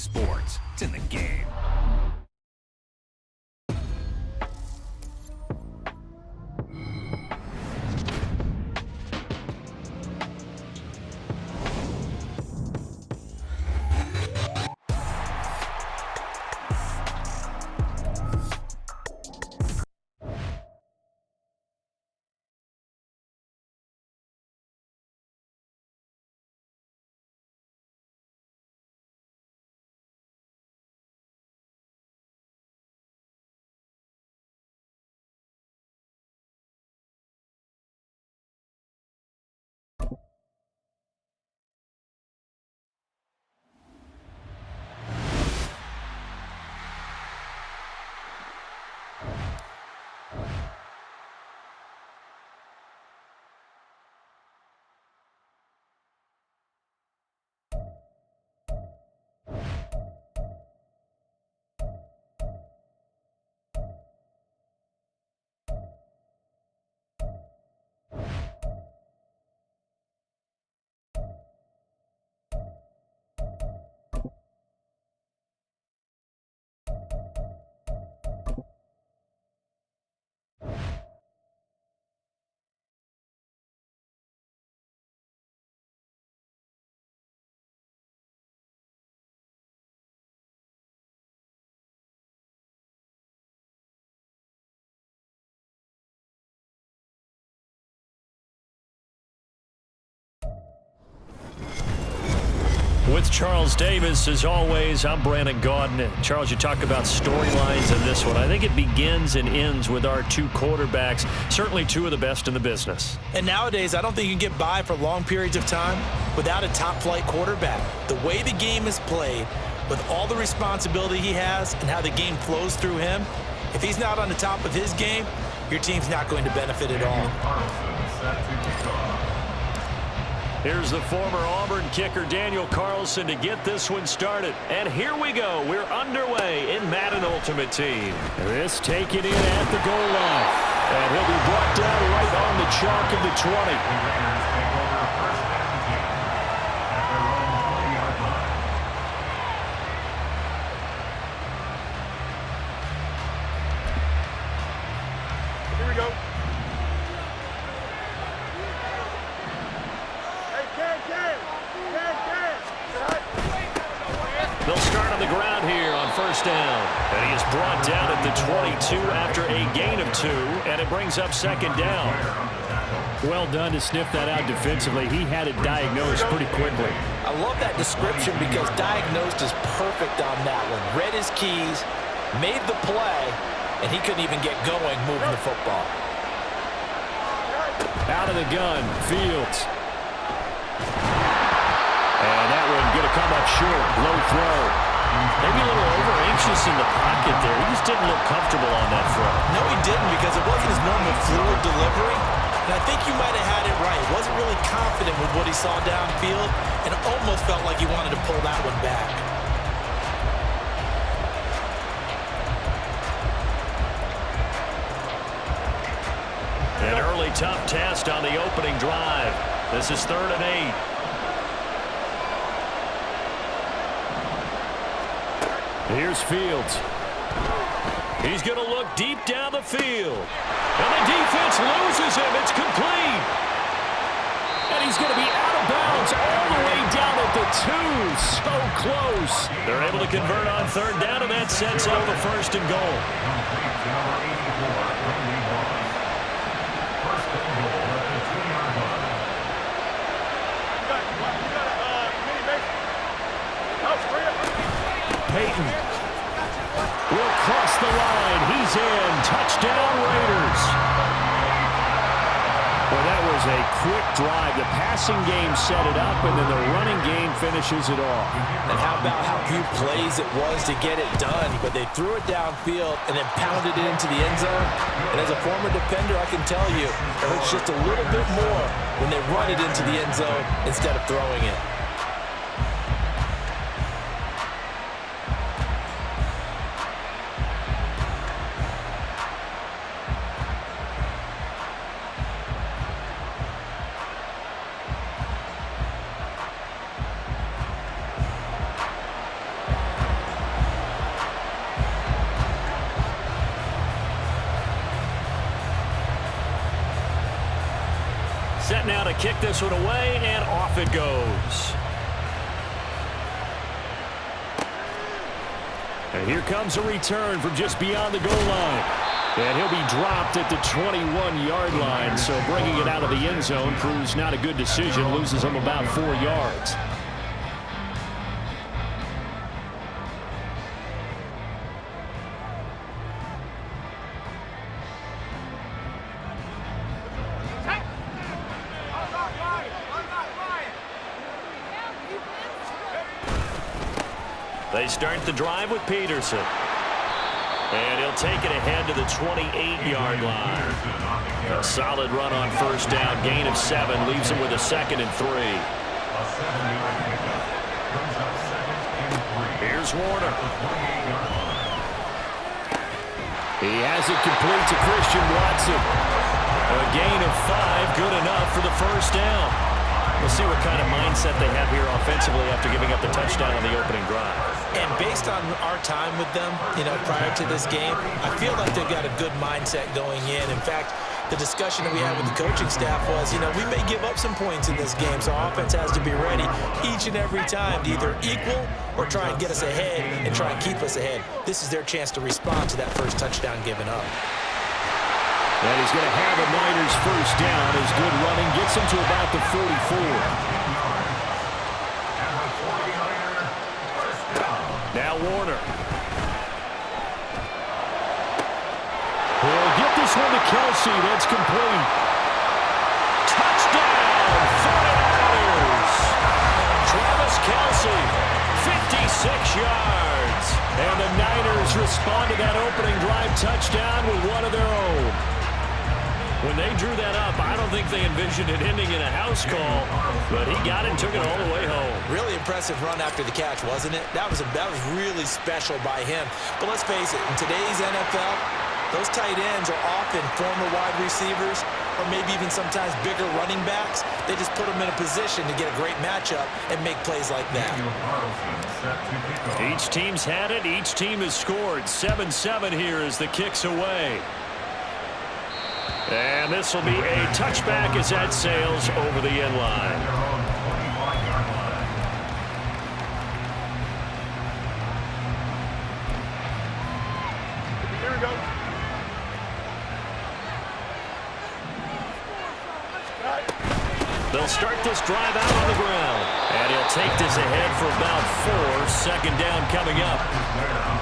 Sports, it's in the game. With Charles Davis, as always, I'm Brandon Gaudin. Charles, you talk about storylines in this one. I think it begins and ends with our two quarterbacks, certainly two of the best in the business. And nowadays, I don't think you can get by for long periods of time without a top-flight quarterback. The way the game is played, with all the responsibility he has and how the game flows through him, if he's not on the top of his game, your team's not going to benefit at all. Here's the former Auburn kicker, Daniel Carlson, to get this one started. And here we go. We're underway in Madden Ultimate Team. This taken in at the goal line. And he'll be brought down right on the chalk of the 20. They'll start on the ground here on first down. And he is brought down at the 22 after a gain of 2, and it brings up second down. Well done to sniff that out defensively. He had it diagnosed pretty quickly. I love that description because diagnosed is perfect on that one. Read his keys, made the play, and he couldn't even get going moving the football. Out of the gun, Fields. And that one going to come up short. Low throw. Maybe a little over-anxious in the pocket there. He just didn't look comfortable on that throw. No, he didn't, because it wasn't his normal fluid delivery. And I think you might have had it right. He wasn't really confident with what he saw downfield, and it almost felt like he wanted to pull that one back. An early tough test on the opening drive. This is 3rd and 8. Here's Fields. He's going to look deep down the field. And the defense loses him. It's complete. And he's going to be out of bounds all the way down at the 2. So close. They're able to convert on 3rd down, and that sets up the 1st and goal. Peyton will cross the line. He's in. Touchdown, Raiders. Well, that was a quick drive. The passing game set it up, and then the running game finishes it off. And how about how few plays it was to get it done? But they threw it downfield and then pounded it into the end zone. And as a former defender, I can tell you, it hurts just a little bit more when they run it into the end zone instead of throwing it. Set now to kick this one away, and off it goes. And here comes a return from just beyond the goal line. And he'll be dropped at the 21-yard line, so bringing it out of the end zone proves not a good decision, loses him about 4 yards. They start the drive with Peterson. And he'll take it ahead to the 28-yard line. A solid run on first down. Gain of 7 leaves him with a 2nd and 3. Here's Warner. He has it complete to Christian Watson. A gain of 5, good enough for the first down. We'll see what kind of mindset they have here offensively after giving up the touchdown on the opening drive. And based on our time with them, prior to this game, I feel like they've got a good mindset going in. In fact, the discussion that we had with the coaching staff was, we may give up some points in this game, so our offense has to be ready each and every time to either equal or try and get us ahead and try and keep us ahead. This is their chance to respond to that first touchdown given up. And he's going to have a Niners first down. His good running gets him to about the 44. Now Warner. He'll get this one to Kelsey. That's complete. Touchdown, 49ers. Travis Kelsey, 56 yards. And the Niners respond to that opening drive touchdown with one of their own. When they drew that up, I don't think they envisioned it ending in a house call, but he got it and took it all the way home. Really impressive run after the catch, wasn't it? That was really special by him. But let's face it, in today's NFL, those tight ends are often former wide receivers or maybe even sometimes bigger running backs. They just put them in a position to get a great matchup and make plays like that. Each team's had it. Each team has scored. 7-7 here as the kick's away. And this will be a touchback as that sails over the end line. Here we go. They'll start this drive out on the ground. And he'll take this ahead for about 4. Second down coming up.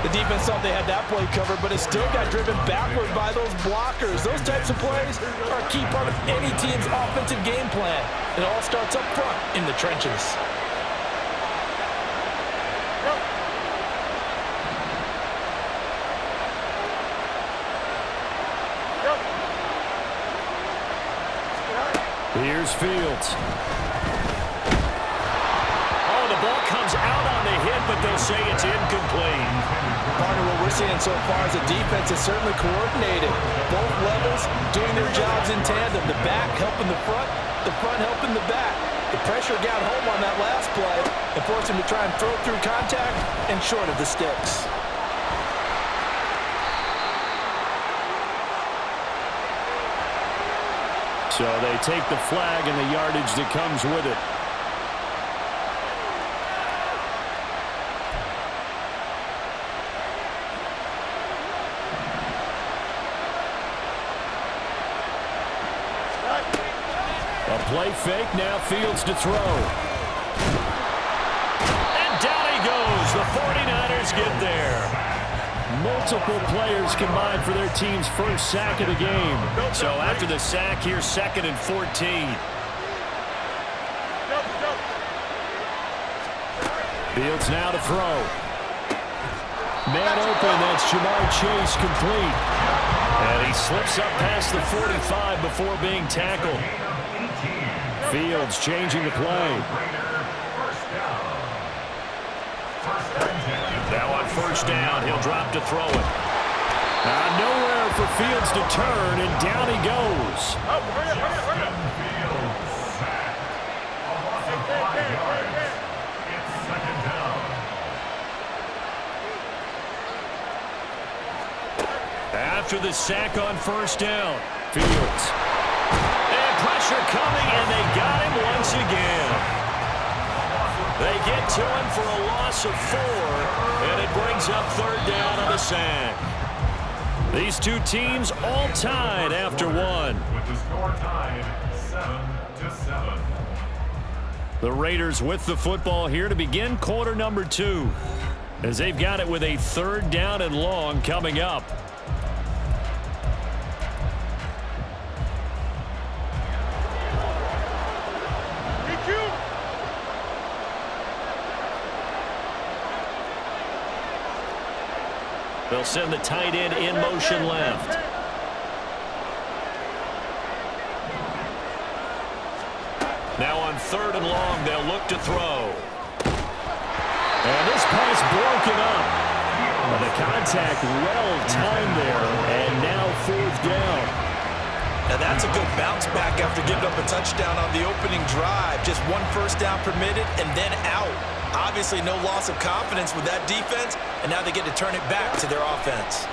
The defense thought they had that play covered, but it still got driven backward by those blockers. Those types of plays are a key part of any team's offensive game plan. It all starts up front in the trenches. Here's Fields. Oh, the ball comes out on the hit, but they'll say it's incomplete. Partner, what we're seeing so far is the defense is certainly coordinated. Both levels doing their jobs in tandem. The back helping the front helping the back. The pressure got home on that last play and forced him to try and throw through contact and short of the sticks. So they take the flag and the yardage that comes with it. A play fake, now Fields to throw. And down he goes. The 49ers get there. Multiple players combined for their team's first sack of the game. So after the sack, here's 2nd and 14. Fields now to throw. Man open, that's Jamar Chase complete. And he slips up past the 45 before being tackled. Fields changing the play. Now on first down, he'll drop to throw it. Nowhere for Fields to turn, and down he goes. After the sack on first down, Fields. And pressure coming, to him for a loss of 4, and it brings up third down on the sack. These two teams all tied after 1. With the score tied 7-7. The Raiders with the football here to begin quarter number 2, as they've got it with a third down and long coming up. They'll send the tight end in motion left. Now on third and long, they'll look to throw. And this pass broken up. But the contact well timed there, and now fourth down. Now that's a good bounce back after giving up a touchdown on the opening drive. Just 1 first down permitted and then out. Obviously no loss of confidence with that defense, and now they get to turn it back to their offense.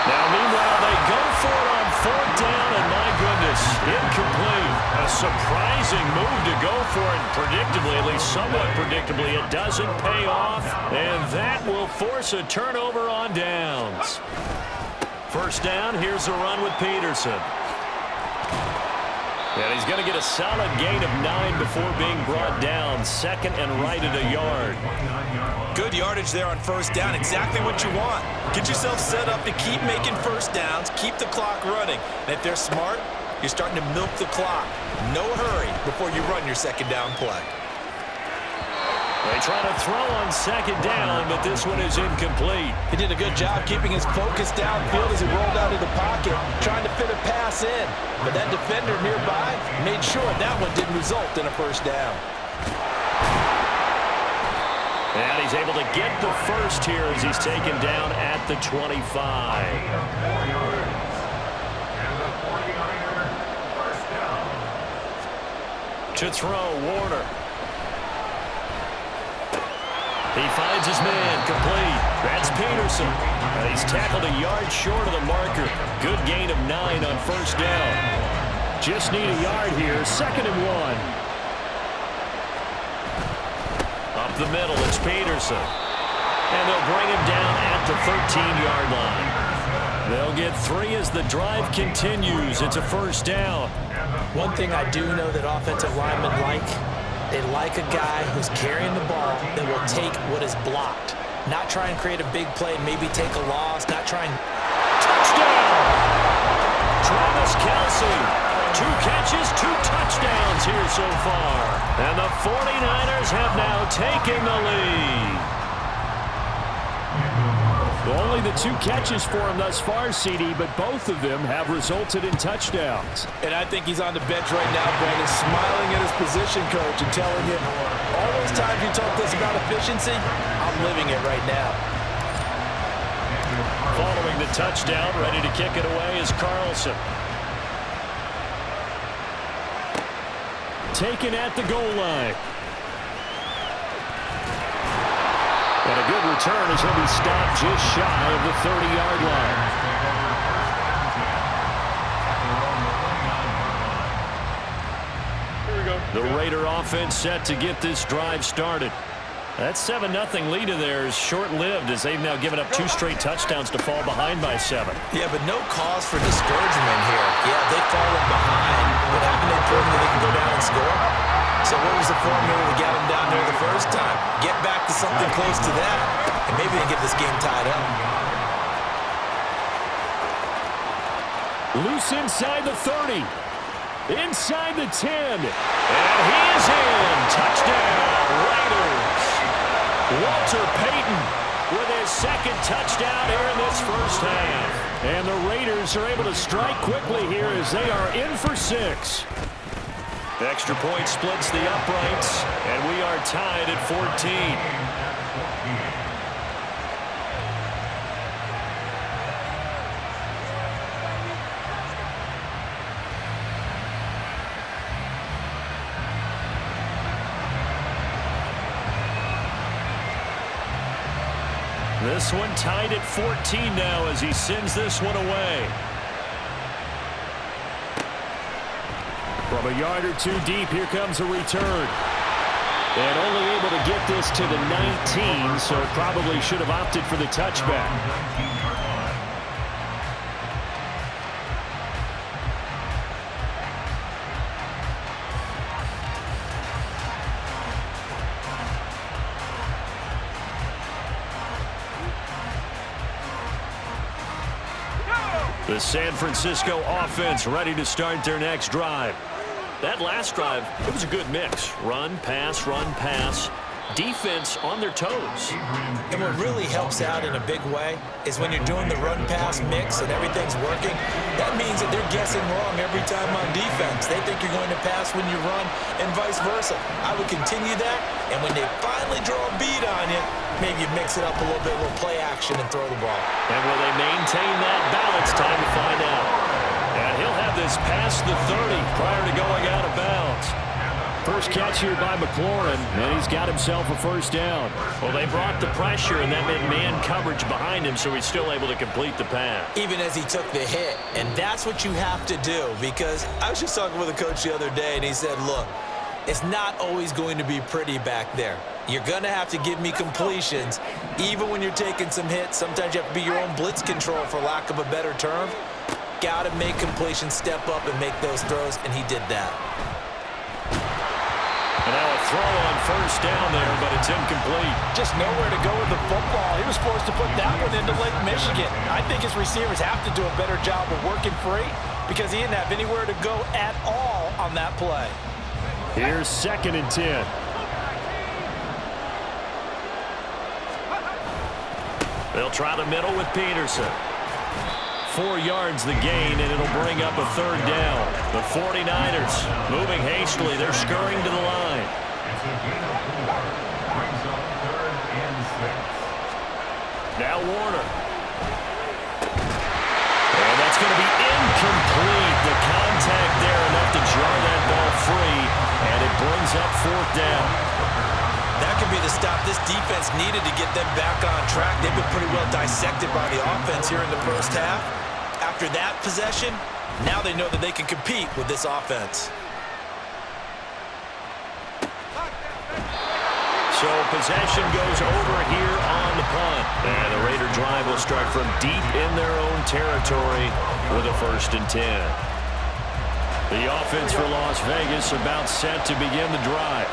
Now meanwhile, they go for it on fourth down, and my goodness, incomplete. A surprising move to go for it predictably, at least somewhat predictably. It doesn't pay off, and that will force a turnover on downs. First down, here's a run with Peterson. And he's going to get a solid gain of 9 before being brought down. Second and right at a yard. Good yardage there on first down. Exactly what you want. Get yourself set up to keep making first downs, keep the clock running. And if they're smart, you're starting to milk the clock. No hurry before you run your second down play. They try to throw on second down, but this one is incomplete. He did a good job keeping his focus downfield as he rolled out of the pocket, trying to fit a pass in. But that defender nearby made sure that one didn't result in a first down. And he's able to get the first here as he's taken down at the 25. To throw, Warner. He finds his man, complete. That's Peterson. And he's tackled a yard short of the marker. Good gain of 9 on first down. Just need a yard here, second and 1. Up the middle, it's Peterson. And they'll bring him down at the 13-yard line. They'll get 3 as the drive continues. It's a first down. One thing I do know that offensive linemen they like a guy who's carrying the ball that will take what is blocked. Not try and create a big play, maybe take a loss, not try and... Touchdown! Travis Kelce. 2 catches, 2 touchdowns here so far. And the 49ers have now taken the lead. Only the 2 catches for him thus far, CD, but both of them have resulted in touchdowns. And I think he's on the bench right now, Brandon, smiling at his position coach and telling him, all those times you talked to us about efficiency, I'm living it right now. Following the touchdown, ready to kick it away is Carlson. Taken at the goal line. And a good return as he'll be stopped just shy of the 30-yard line. Here we go. The Raider offense set to get this drive started. That 7-0 lead of theirs short-lived as they've now given up 2 straight touchdowns to fall behind by 7. Yeah, but no cause for discouragement here. Yeah, they've fallen behind, but haven't they proven that they can go down and score? So what was the formula to get them down there the first time? Get back to something close to that, and maybe they get this game tied up. Loose inside the 30. Inside the 10. And he is in. Touchdown, Raiders. Walter Payton with his second touchdown here in this first half. And the Raiders are able to strike quickly here as they are in for 6. Extra point splits the uprights, and we are tied at 14. This one tied at 14 now as he sends this one away. From a yard or two deep, here comes a return. And only able to get this to the 19, so probably should have opted for the touchback. The San Francisco offense ready to start their next drive. That last drive, it was a good mix. Run, pass, defense on their toes. And what really helps out in a big way is when you're doing the run-pass mix and everything's working, that means that they're guessing wrong every time on defense. They think you're going to pass when you run and vice versa. I would continue that, and when they finally draw a beat on you, maybe you mix it up a little bit, a little play action, and throw the ball. And will they maintain that balance? Time to find out. And he'll have this past the 30 prior to going out of bounds. First catch here by McLaurin, and he's got himself a first down. Well, they brought the pressure, and that meant man coverage behind him, so he's still able to complete the pass. Even as he took the hit, and that's what you have to do, because I was just talking with a coach the other day, and he said, look, it's not always going to be pretty back there. You're going to have to give me completions, even when you're taking some hits. Sometimes you have to be your own blitz control, for lack of a better term. Got to make completions, step up, and make those throws, and he did that. And now a throw on first down there, but it's incomplete. Just nowhere to go with the football. He was forced to put that one into Lake Michigan. I think his receivers have to do a better job of working free because he didn't have anywhere to go at all on that play. Here's 2nd and 10. They'll try the middle with Peterson. 4 yards the gain, and it'll bring up a 3rd down. The 49ers moving hastily. They're scurrying to the line. Now Warner. And that's going to be incomplete. The contact there enough to jar that ball free, and it brings up 4th down. That could be the stop this defense needed to get them back on track. They've been pretty well dissected by the offense here in the first half. After that possession, now they know that they can compete with this offense. So possession goes over here on the punt. And the Raider drive will start from deep in their own territory with a 1st and 10. The offense for Las Vegas about set to begin the drive.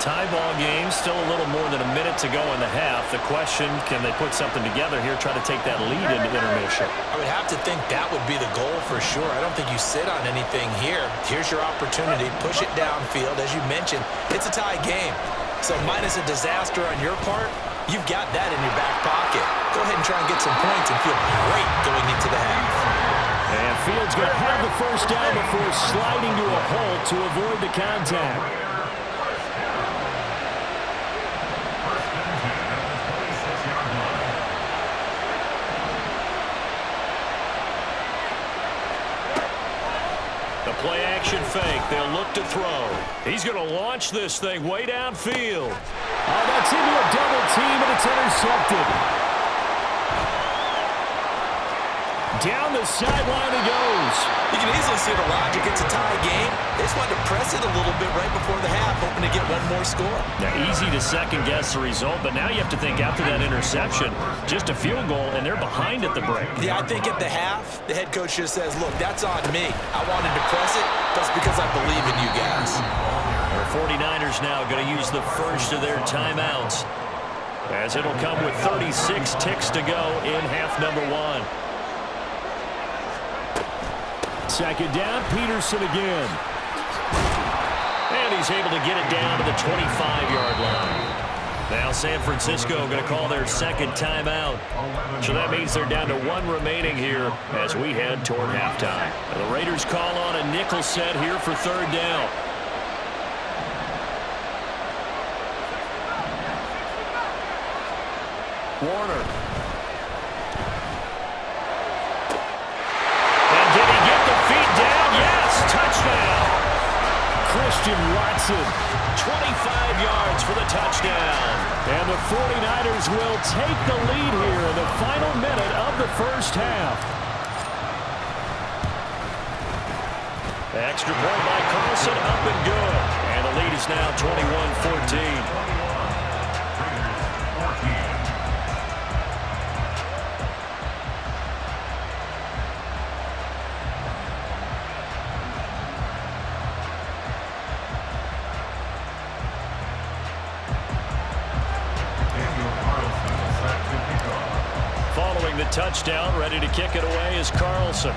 Tie ball game, still a little more than a minute to go in the half. The question, can they put something together here, try to take that lead into intermission? I would have to think that would be the goal for sure. I don't think you sit on anything here. Here's your opportunity. Push it downfield. As you mentioned, it's a tie game. So minus a disaster on your part, you've got that in your back pocket. Go ahead and try and get some points and feel great going into the half. And Fields going to have the first down before sliding to a halt to avoid the contact. Play action fake. They'll look to throw. He's going to launch this thing way downfield. Oh, that's into a double team, and it's intercepted. Down the sideline he goes. You can easily see the logic. It's a tie game. They just wanted to press it a little bit right before the half, hoping to get one more score. Now, easy to second-guess the result, but now you have to think after that interception, just a field goal, and they're behind at the break. Yeah, I think at the half, the head coach just says, look, that's on me. I wanted to press it, but it's because I believe in you guys. The 49ers now going to use the first of their timeouts, as it'll come with 36 ticks to go in half number 1. 2nd down, Peterson again. And he's able to get it down to the 25-yard line. Now San Francisco going to call their 2nd timeout. So that means they're down to 1 remaining here as we head toward halftime. And the Raiders call on a nickel set here for 3rd down. Warner. And did he get the feet down? Yes, touchdown. Christian Watson, 25 yards for the touchdown. And the 49ers will take the lead here in the final minute of the first half. Extra point by Carl. Carlson up and good. And the lead is now 21-14. Following the touchdown, ready to kick it away is Carlson.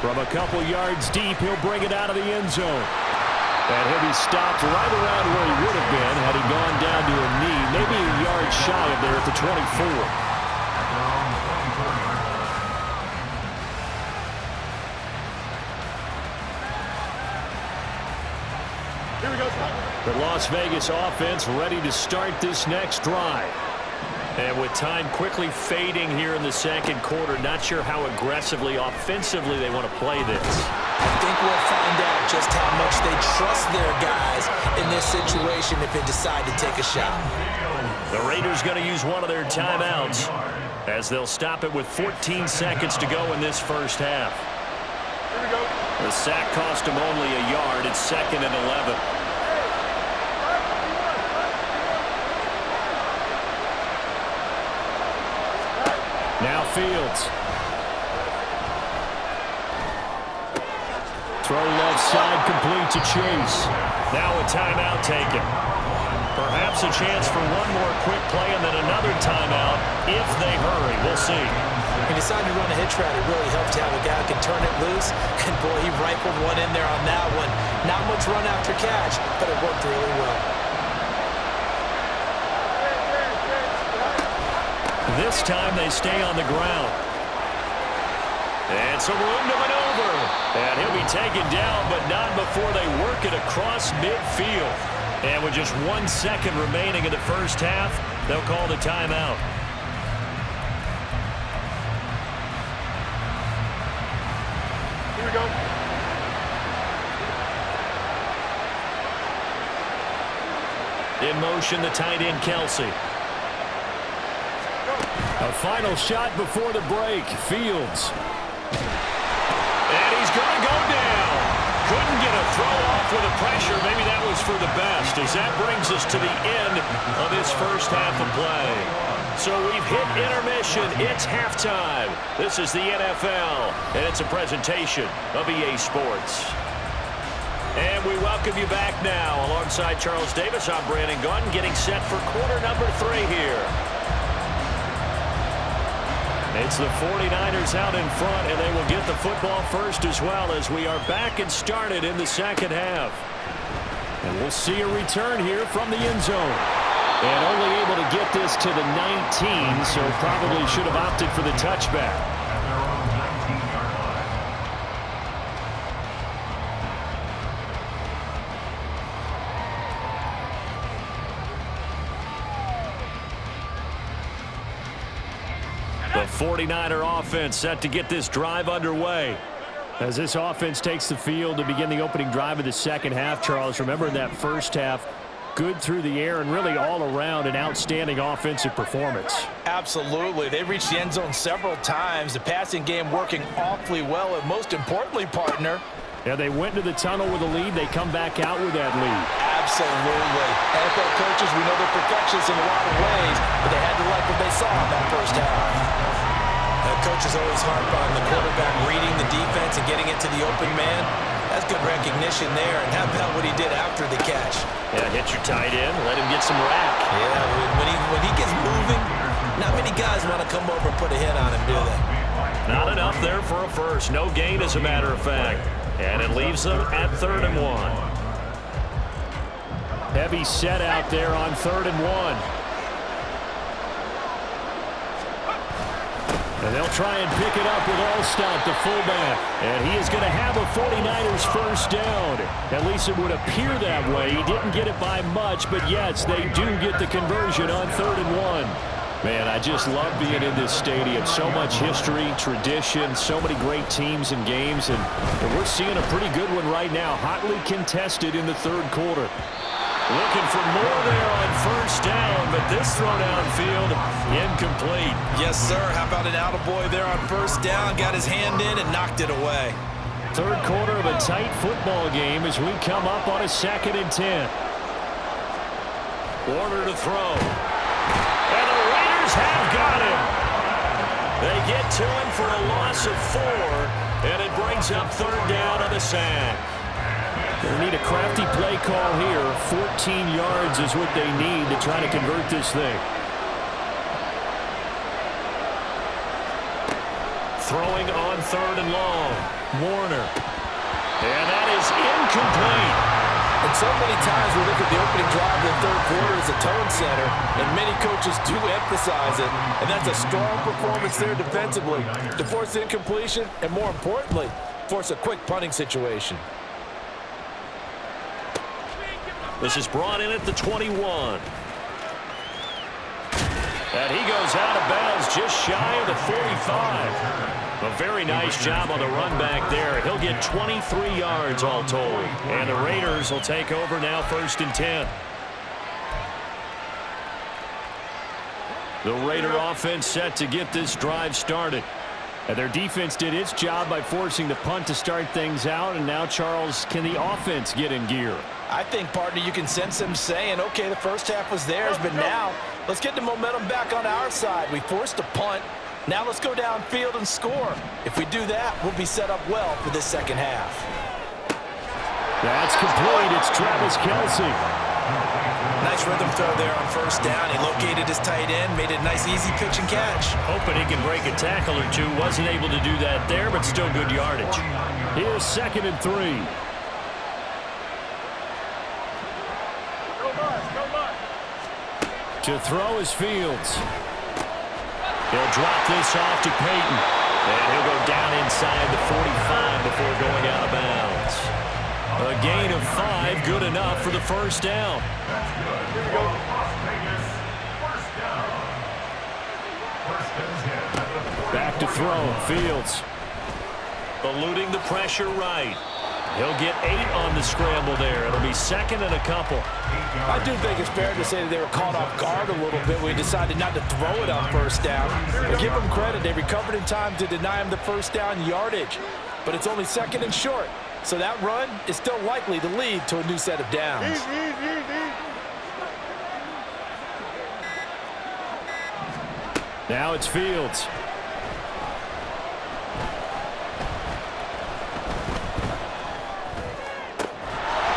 From a couple yards deep, he'll bring it out of the end zone. And he'll be stopped right around where he would have been had he gone down to a knee, maybe a yard shy of there at the 24. The Las Vegas offense ready to start this next drive. And with time quickly fading here in the second quarter, not sure how aggressively, offensively they want to play this. I think we'll find out just how much they trust their guys in this situation if they decide to take a shot. The Raiders going to use one of their timeouts as they'll stop it with 14 seconds to go in this first half. The sack cost them only a yard. It's 2nd and 11. Now Fields. Throw left side, complete to Chase. Now a timeout taken. Perhaps a chance for one more quick play and then another timeout if they hurry. We'll see. He decided to run a hitch route. It really helped to have a guy who can turn it loose. And boy, he rifled one in there on that one. Not much run after catch, but it worked really well. This time they stay on the ground. And some room to maneuver. And he'll be taken down, but not before they work it across midfield. And with just 1 second remaining in the first half, they'll call the timeout. Here we go. In motion, the tight end, Kelsey. A final shot before the break. Fields. And he's going to go down. Couldn't get a throw off with the pressure. Maybe that was for the best, as that brings us to the end of this first half of play. So we've hit intermission. It's halftime. This is the NFL, and it's a presentation of EA Sports. And we welcome you back now. Alongside Charles Davis, I'm Brandon Gaudin, getting set for quarter number 3 here. It's the 49ers out in front, and they will get the football first as well as we are back and started in the second half. And we'll see a return here from the end zone. And only able to get this to the 19, so probably should have opted for the touchback. The 49er offense set to get this drive underway. As this offense takes the field to begin the opening drive of the second half, Charles, remember in that first half, good through the air and really all around an outstanding offensive performance. Absolutely. They reached the end zone several times. The passing game working awfully well, and most importantly, partner. Yeah, they went to the tunnel with a lead. They come back out with that lead. Absolutely. NFL coaches, we know they're perfectionists in a lot of ways, but they had to like what they saw in that first half. Coaches always harp on the quarterback reading the defense and getting it to the open man. That's good recognition there. And how about what he did after the catch? Yeah, hit your tight end, let him get some rack. Yeah, when he gets moving, not many guys want to come over and put a hit on him, do they? Not enough there for a first. No gain, as a matter of fact. And it leaves them at 3rd and 1. Heavy set out there on 3rd and 1. And they'll try and pick it up with Allstott, the fullback. And he is going to have a 49ers first down. At least it would appear that way. He didn't get it by much, but yes, they do get the conversion on 3rd and 1. Man, I just love being in this stadium. So much history, tradition, so many great teams and games. And we're seeing a pretty good one right now, hotly contested in the 3rd quarter. Looking for more there on first down, but this throw downfield, incomplete. Yes, sir. How about an attaboy there on first down? Got his hand in and knocked it away. Third quarter of a tight football game as we come up on a 2nd and 10. Warner to throw. And the Raiders have got him. They get to him for a loss of 4, and it brings up third down on the sack. They need a crafty play call here. 14 yards is what they need to try to convert this thing. Throwing on 3rd and long. Warner. And that is incomplete. And so many times we look at the opening drive of the third quarter as a tone setter, and many coaches do emphasize it, and that's a strong performance there defensively to force incompletion and, more importantly, force a quick punting situation. This is brought in at the 21. And he goes out of bounds just shy of the 45. A very nice job on the run back there. He'll get 23 yards all told. And the Raiders will take over now 1st and 10. The Raider offense set to get this drive started. And their defense did its job by forcing the punt to start things out. And now, Charles, can the offense get in gear? I think, partner, you can sense them saying, okay, the first half was theirs, but now let's get the momentum back on our side. We forced a punt. Now let's go downfield and score. If we do that, we'll be set up well for this second half. That's complete. It's Travis Kelce. Nice rhythm throw there on first down. He located his tight end, made it a nice, easy pitch and catch. Hoping he can break a tackle or two. Wasn't able to do that there, but still good yardage. Here's 2nd and 3. To throw is Fields. He'll drop this off to Peyton. And he'll go down inside the 45 before going out of bounds. A gain of 5, good enough for the first down. Back to throw, Fields. Eluding the pressure right. He'll get 8 on the scramble there. It'll be 2nd and a couple. I do think it's fair to say that they were caught off guard a little bit. We decided not to throw it on first down. But give them credit. They recovered in time to deny him the first down yardage. But it's only 2nd and short. So that run is still likely to lead to a new set of downs. Now it's Fields.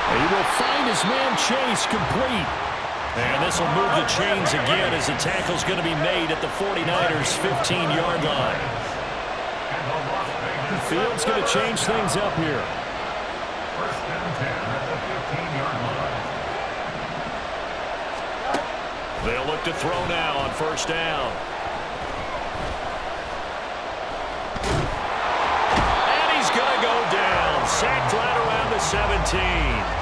He will find his man Chase complete. And this will move the chains again as the tackle's going to be made at the 49ers' 15-yard line. Fields going to change things up here. They'll look to throw now on first down. And he's going to go down. Sacked right around the 17.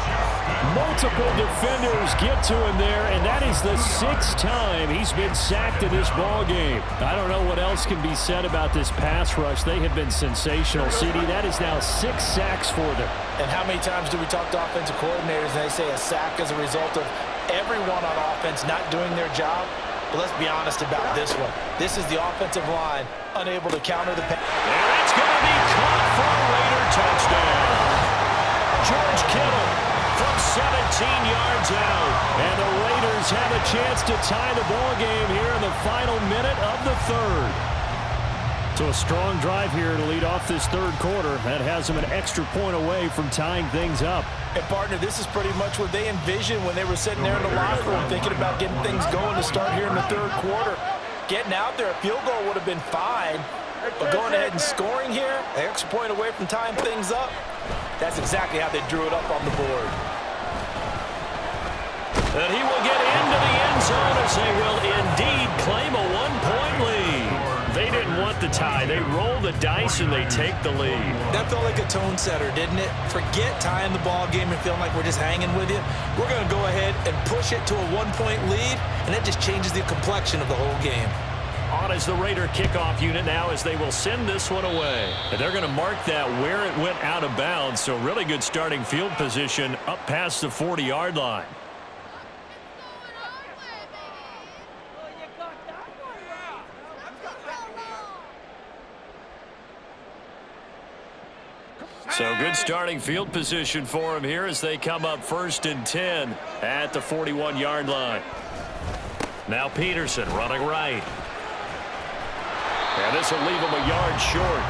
Multiple defenders get to him there, and that is the 6th time he's been sacked in this ball game. I don't know what else can be said about this pass rush. They have been sensational. CD, that is now 6 sacks for them. And how many times do we talk to offensive coordinators and they say a sack as a result of everyone on offense not doing their job? But let's be honest about this one. This is the offensive line unable to counter the pass. And that's going to be caught for a Raider touchdown. George Kittle from 17 yards out. And the Raiders have a chance to tie the ball game here in the final minute of the 3rd. So a strong drive here to lead off this 3rd quarter. That has them an extra point away from tying things up. And, partner, this is pretty much what they envisioned when they were sitting there in the locker room thinking about getting things going to start here in the 3rd quarter. Getting out there, a field goal would have been fine. But going ahead and scoring here, an extra point away from tying things up, that's exactly how they drew it up on the board. And he will get into the end zone as they will indeed claim a 1-point lead. They didn't want the tie. They roll the dice and they take the lead. That felt like a tone setter, didn't it? Forget tying the ball game and feeling like we're just hanging with you. We're going to go ahead and push it to a 1-point lead, and that just changes the complexion of the whole game. On as the Raider kickoff unit now as they will send this one away. And they're going to mark that where it went out of bounds. So really good starting field position up past the 40-yard line. So good starting field position for him here as they come up 1st and 10 at the 41-yard line. Now Peterson running right. And this will leave him a yard short.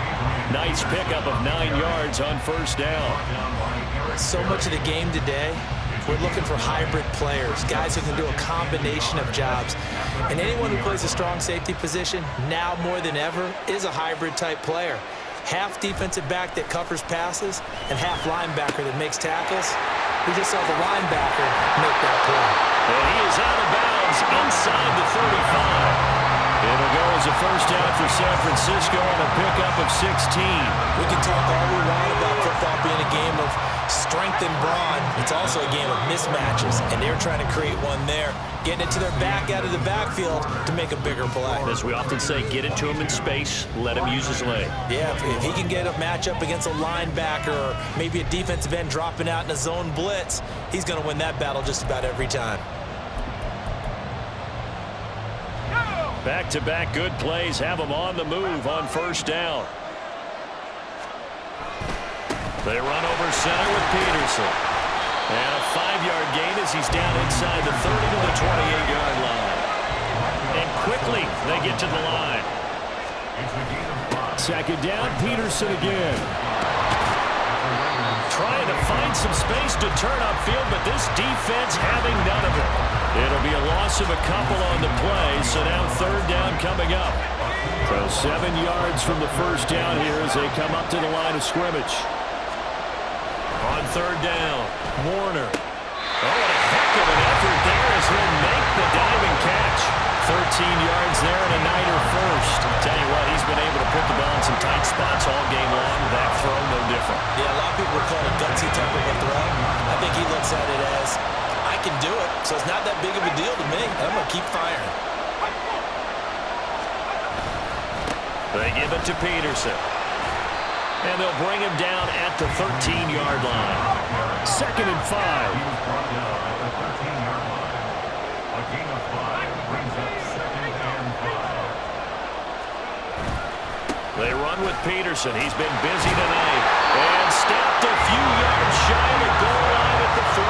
Nice pickup of 9 yards on 1st down. So much of the game today, we're looking for hybrid players, guys who can do a combination of jobs. And anyone who plays a strong safety position, now more than ever, is a hybrid type player. Half defensive back that covers passes and half linebacker that makes tackles. We just saw the linebacker make that play. And he is out of bounds inside the 35. It'll go as a 1st down for San Francisco on a pickup of 16. We can talk all we want about football being a game of strength and brawn. It's also a game of mismatches, and they're trying to create one there, getting it to their back out of the backfield to make a bigger play. As we often say, get it to him in space, let him use his leg. Yeah, if he can get a matchup against a linebacker or maybe a defensive end dropping out in a zone blitz, he's going to win that battle just about every time. Back-to-back good plays have him on the move on 1st down. They run over center with Peterson. And a 5-yard gain as he's down inside the 30 to the 28-yard line. And quickly they get to the line. 2nd down, Peterson again. Trying to find some space to turn upfield, but this defense having none of it. It'll be a loss of a couple on the play, so now 3rd down coming up. So 7 yards from the 1st down here as they come up to the line of scrimmage. On 3rd down, Warner. Oh, what a heck of an effort there as he'll make the diving catch. 13 yards there and a Niner first. Tell you what, he's been able to put the ball in some tight spots all game long. That throw, no different. Yeah, a lot of people would call it a gutsy type of a throw. I think he looks at it as, I can do it, so it's not that big of a deal to me. I'm going to keep firing. They give it to Peterson. And they'll bring him down at the 13-yard line. 2nd and 5. They run with Peterson. He's been busy tonight. And stopped a few yards shy of the goal line at the 3.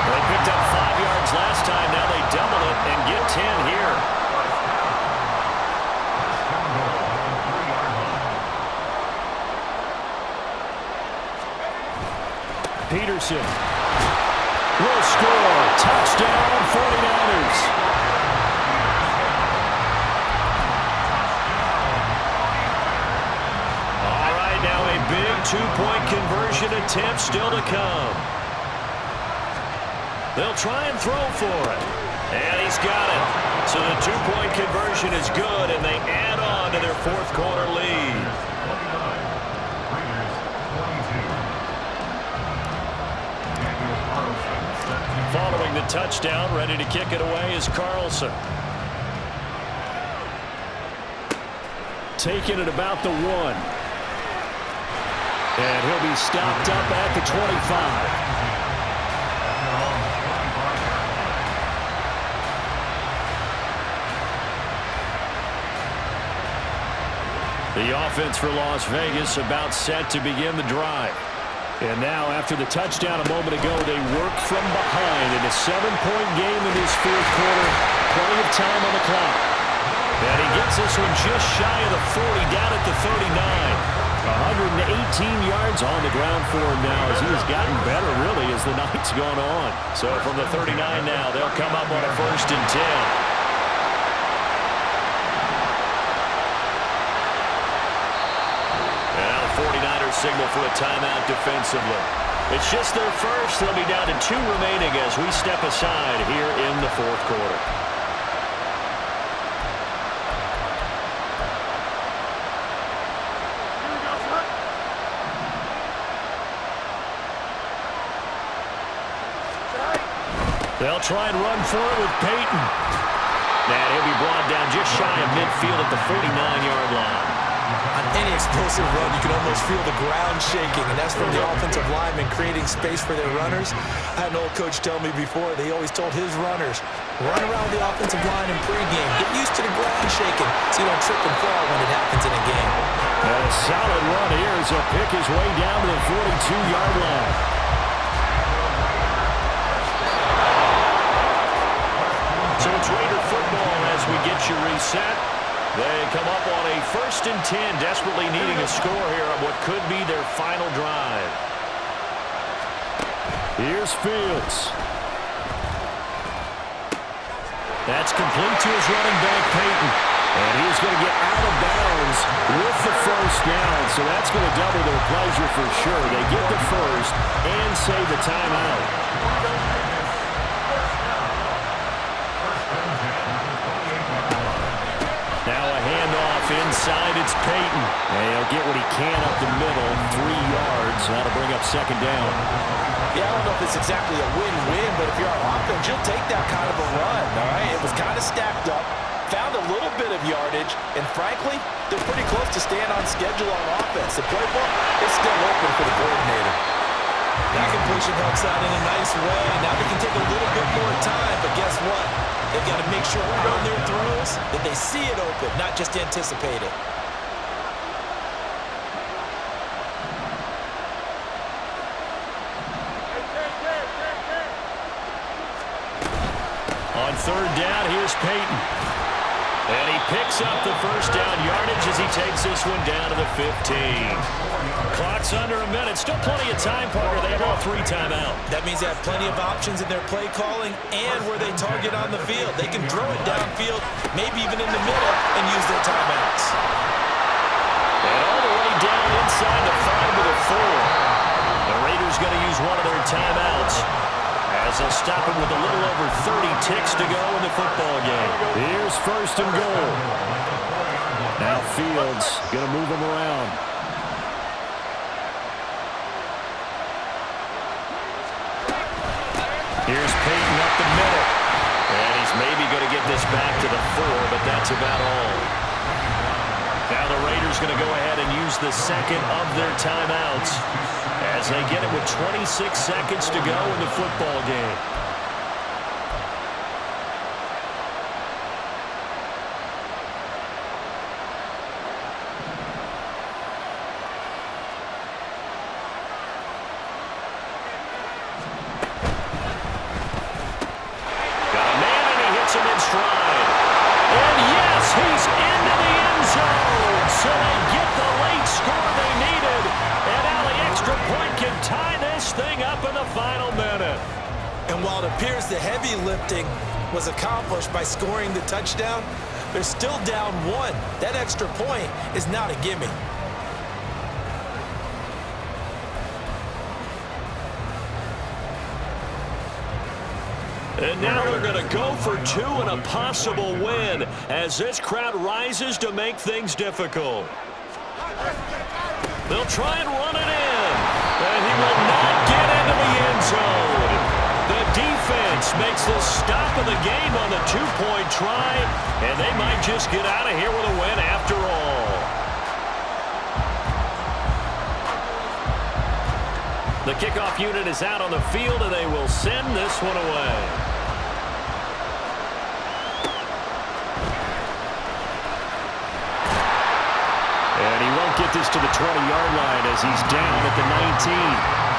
They picked up 5 yards last time. Now they double it and get 10 here. Peterson will score. Touchdown, 49ers. All right, now a big 2-point conversion attempt still to come. They'll try and throw for it. And he's got it. So the 2-point conversion is good, and they add on to their 4th quarter lead. Following the touchdown, ready to kick it away is Carlson. Taking it about the 1. And he'll be stopped up at the 25. The offense for Las Vegas about set to begin the drive. And now, after the touchdown a moment ago, they work from behind in a 7-point game in this 4th quarter. Plenty of time on the clock. And he gets this one just shy of the 40, down at the 39. 118 yards on the ground for him now as he has gotten better, really, as the night's gone on. So from the 39 now, they'll come up on a 1st and 10. Signal for a timeout defensively. It's just their first. They'll be down to 2 remaining as we step aside here in the 4th quarter. They'll try and run for it with Peyton. And he'll be brought down just shy of midfield at the 49-yard line. On any explosive run, you can almost feel the ground shaking, and that's from the offensive linemen creating space for their runners. I had an old coach tell me before, they always told his runners, run around the offensive line in pregame. Get used to the ground shaking so you don't trip and fall when it happens in a game. And a solid run here as he'll pick his way down to the 42-yard line. So it's Raider football as we get you reset. They come up on a 1st and 10, desperately needing a score here on what could be their final drive. Here's Fields. That's complete to his running back, Peyton. And he's going to get out of bounds with the 1st down, so that's going to double their pleasure for sure. They get the 1st and save the timeout. Now a handoff inside, it's Peyton. And he'll get what he can up the middle, 3 yards. That'll bring up 2nd down. Yeah, I don't know if it's exactly a win-win, but if you're on offense, you'll take that kind of a run, all right? It was kind of stacked up, found a little bit of yardage, and frankly, they're pretty close to staying on schedule on offense. The playbook is still open for the coordinator. That completion helps out in a nice way. Now they can take a little bit more time, but guess what? They've got to make sure on their throws that they see it open, not just anticipate it. On 3rd down, here's Peyton. And he picks up the 1st down yardage as he takes this one down to the 15. Clock's under a minute. Still plenty of time, Parker. They have all 3 timeouts. That means they have plenty of options in their play calling and where they target on the field. They can throw it downfield, maybe even in the middle, and use their timeouts. And all the way down inside the 5 to the 4. The Raiders going to use one of their timeouts as they'll stop him with a little over 30 ticks to go in the football game. Here's 1st and goal. Now Fields going to move him around. Here's Peyton up the middle. And he's maybe going to get this back to the 4, but that's about all. Now the Raiders going to go ahead and use the 2nd of their timeouts as they get it with 26 seconds to go in the football game. Got a man and he hits him in stride. And yes, he's into the end zone. So they get the late score they needed. And now the extra point can tie this thing up in the final minute. And while it appears the heavy lifting was accomplished by scoring the touchdown, they're still down 1. That extra point is not a gimme. And now they're going to go for 2 and a possible win as this crowd rises to make things difficult. They'll try and run it in. And he will not get into the end zone. The defense makes the stop of the game on the 2-point try, and they might just get out of here with a win after all. The kickoff unit is out on the field, and they will send this one away. And he won't get this to the 20-yard line as he's down at the 19.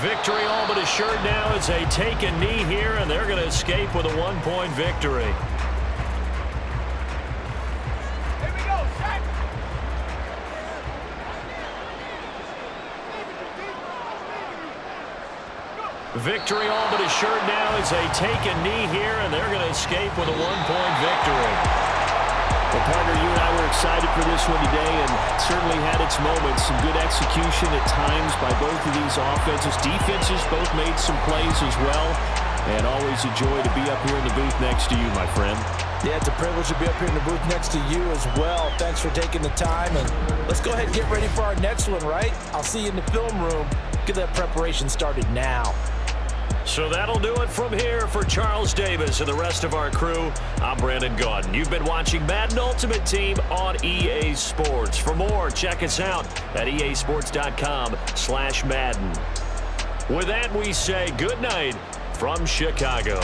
Victory all but assured now as they take a knee here, and they're going to escape with a 1-point victory. Here we go, set. Victory all but assured now as they take a knee here, and they're going to escape with a 1-point victory. Well, partner, you and I were excited for this one today, and certainly had its moments. Some good execution at times by both of these offenses. Defenses both made some plays as well, and always a joy to be up here in the booth next to you, my friend. Yeah, it's a privilege to be up here in the booth next to you as well. Thanks for taking the time, and let's go ahead and get ready for our next one, right? I'll see you in the film room. Get that preparation started now. So that'll do it from here for Charles Davis and the rest of our crew. I'm Brandon Gaudin. You've been watching Madden Ultimate Team on EA Sports. For more, check us out at easports.com/Madden. With that, we say good night from Chicago.